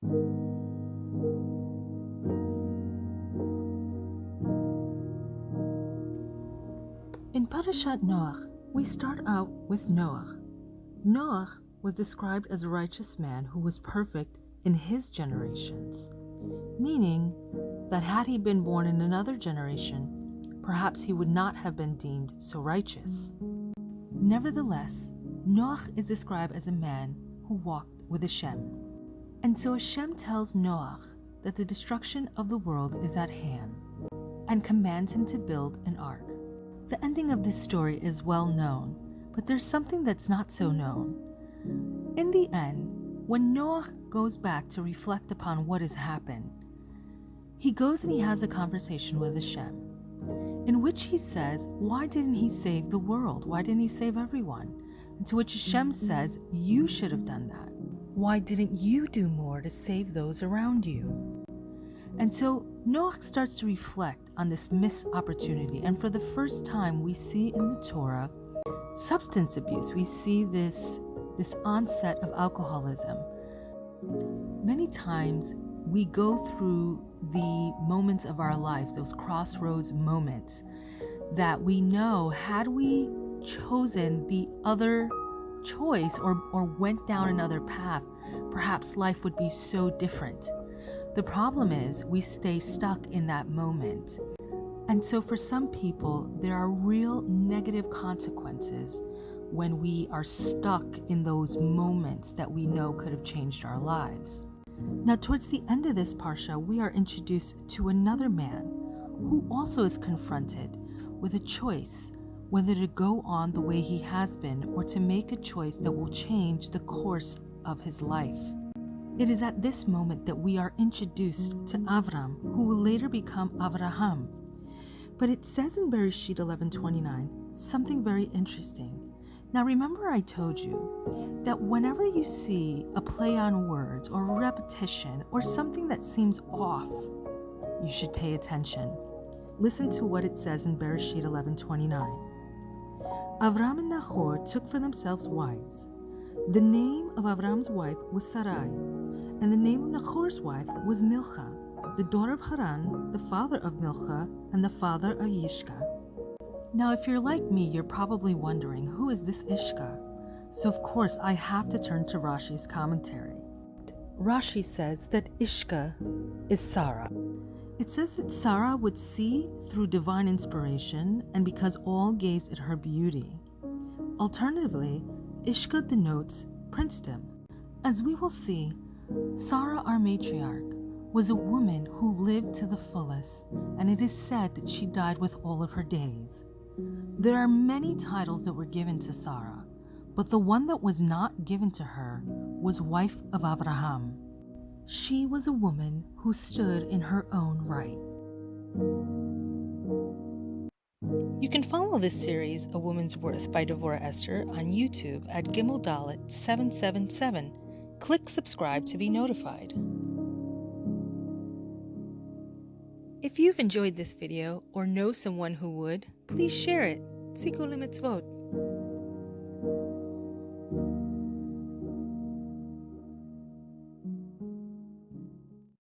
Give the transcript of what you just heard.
In Parashat Noach, we start out with Noach. Noach was described as a righteous man who was perfect in his generations, meaning that had he been born in another generation, perhaps he would not have been deemed so righteous. Nevertheless, Noach is described as a man who walked with Shem. And so Shem tells Noach that the destruction of the world is at hand and commands him to build an ark. The ending of this story is well known, but there's something that's not so known. In the end, when Noach goes back to reflect upon what has happened, he goes and he has a conversation with Shem, in which he says, why didn't he save the world? Why didn't he save everyone? And to which Shem says, you should have done that. Why didn't you do more to save those around you? And so Noach starts to reflect on this missed opportunity. And for the first time, we see in the Torah substance abuse. We see this onset of alcoholism. Many times we go through the moments of our lives, those crossroads moments, that we know had we chosen the other choice or went down another path, perhaps life would be so different. The problem is we stay stuck in that moment. And so for some people, there are real negative consequences when we are stuck in those moments that we know could have changed our lives. Now, towards the end of this parsha, we are introduced to another man who also is confronted with a choice whether to go on the way he has been or to make a choice that will change the course of his life. It is at this moment that we are introduced to Avram, who will later become Avraham. But it says in Bereshit 11:29 something very interesting. Now remember I told you that whenever you see a play on words or a repetition or something that seems off, you should pay attention. Listen to what it says in Bereshit 11:29. Avram and Nahor took for themselves wives. The name of Avram's wife was Sarai, and the name of Nahor's wife was Milcah, the daughter of Haran, the father of Milcah, and the father of Yishka. Now, if you're like me, you're probably wondering, who is this Ishka? So of course, I have to turn to Rashi's commentary. Rashi says that Ishka is Sarah. It says that Sarah would see through divine inspiration and because all gazed at her beauty. Alternatively, Ishka denotes princedom. As we will see, Sarah, our matriarch, was a woman who lived to the fullest, and it is said that she died with all of her days. There are many titles that were given to Sarah, but the one that was not given to her was wife of Avraham. She was a woman who stood in her own right. You can follow this series, A Woman's Worth by Devorah Esther, on YouTube at Gimel Dalet 777. Click subscribe to be notified. If you've enjoyed this video or know someone who would, please share it. Tzikku lemitzvot.